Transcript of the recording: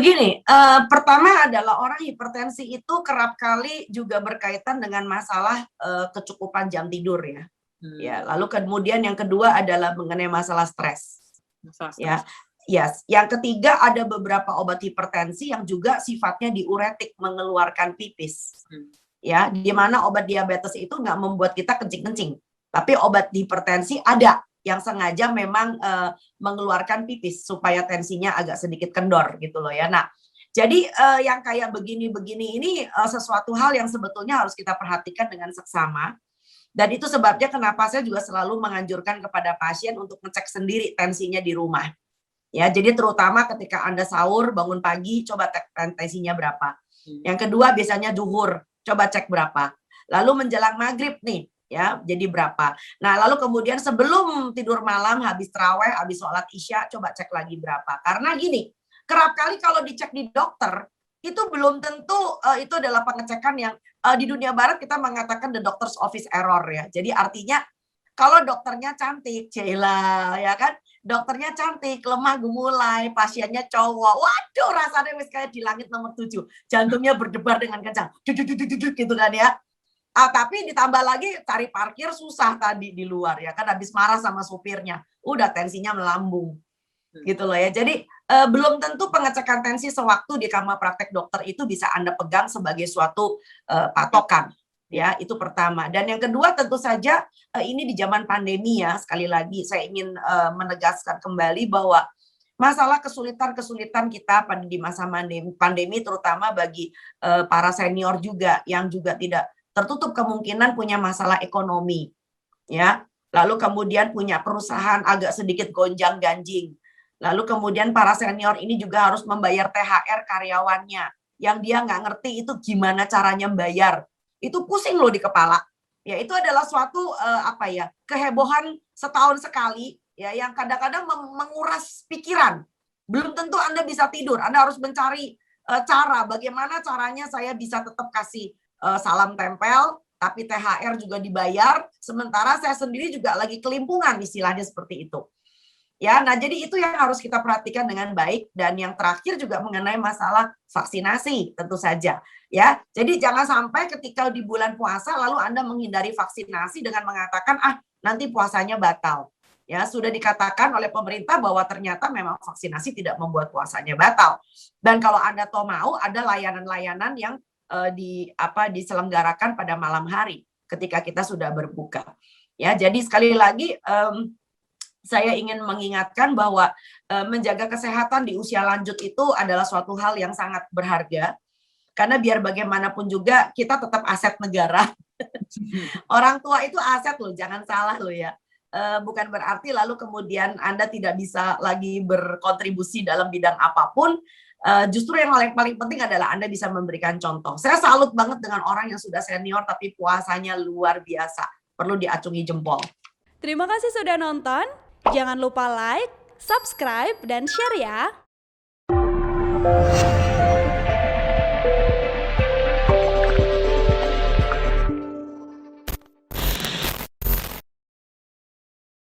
Begini, pertama adalah orang hipertensi itu kerap kali juga berkaitan dengan masalah, kecukupan jam tidur ya. Ya, lalu kemudian yang kedua adalah mengenai masalah stres. Masalah Ya, stres. yes. Yang ketiga ada beberapa obat hipertensi yang juga sifatnya diuretik, mengeluarkan pipis. Ya, di mana obat diabetes itu nggak membuat kita kencing-kencing, tapi obat hipertensi ada yang sengaja memang mengeluarkan pipis supaya tensinya agak sedikit kendor gitu loh ya. Nah, jadi yang kayak begini-begini ini sesuatu hal yang sebetulnya harus kita perhatikan dengan seksama. Dan itu sebabnya kenapa saya juga selalu menganjurkan kepada pasien untuk ngecek sendiri tensinya di rumah. Ya, jadi terutama ketika Anda sahur, bangun pagi, coba cek tensinya berapa. Yang kedua biasanya zuhur, coba cek berapa. Lalu menjelang maghrib nih, ya, jadi berapa. Nah, lalu kemudian sebelum tidur malam, habis terawih, habis sholat isya, coba cek lagi berapa. Karena gini, kerap kali kalau dicek di dokter, itu belum tentu itu adalah pengecekan yang di dunia barat kita mengatakan the doctor's office error ya. Jadi artinya kalau dokternya cantik, Cila, ya kan? Dokternya cantik, lemah gemulai, pasiennya cowok. Waduh, rasanya wis kayak di langit nomor 7. Jantungnya berdebar dengan kencang. Duduk gitu kan ya. Tapi ditambah lagi cari parkir susah tadi di luar ya kan, habis marah sama supirnya. Udah tensinya melambung. Gitu loh ya. Jadi belum tentu pengecekan tensi sewaktu di kamar praktek dokter itu bisa Anda pegang sebagai suatu patokan. Ya, itu pertama. Dan yang kedua tentu saja ini di zaman pandemi ya, sekali lagi saya ingin menegaskan kembali bahwa masalah kesulitan-kesulitan kita pada di masa pandemi terutama bagi para senior juga yang juga tidak tertutup kemungkinan punya masalah ekonomi. Ya. Lalu kemudian punya perusahaan agak sedikit gonjang-ganjing. Lalu kemudian para senior ini juga harus membayar THR karyawannya yang dia nggak ngerti itu gimana caranya bayar. Itu pusing loh di kepala. Ya, itu adalah suatu kehebohan setahun sekali ya yang kadang-kadang menguras pikiran. Belum tentu Anda bisa tidur. Anda harus mencari cara bagaimana caranya saya bisa tetap kasih salam tempel tapi THR juga dibayar, sementara saya sendiri juga lagi kelimpungan, istilahnya seperti itu. Ya, nah jadi itu yang harus kita perhatikan dengan baik. Dan yang terakhir juga mengenai masalah vaksinasi tentu saja. Ya, jadi jangan sampai ketika di bulan puasa lalu Anda menghindari vaksinasi dengan mengatakan nanti puasanya batal. Ya, sudah dikatakan oleh pemerintah bahwa ternyata memang vaksinasi tidak membuat puasanya batal. Dan kalau Anda mau ada layanan-layanan yang diselenggarakan pada malam hari ketika kita sudah berbuka. Ya, jadi sekali lagi saya ingin mengingatkan bahwa menjaga kesehatan di usia lanjut itu adalah suatu hal yang sangat berharga. Karena biar bagaimanapun juga kita tetap aset negara. Orang tua itu aset loh, jangan salah loh ya. Bukan berarti lalu kemudian Anda tidak bisa lagi berkontribusi dalam bidang apapun. Justru yang paling penting adalah Anda bisa memberikan contoh. Saya salut banget dengan orang yang sudah senior tapi puasanya luar biasa. Perlu diacungi jempol. Terima kasih sudah nonton. Jangan lupa like, subscribe, dan share ya.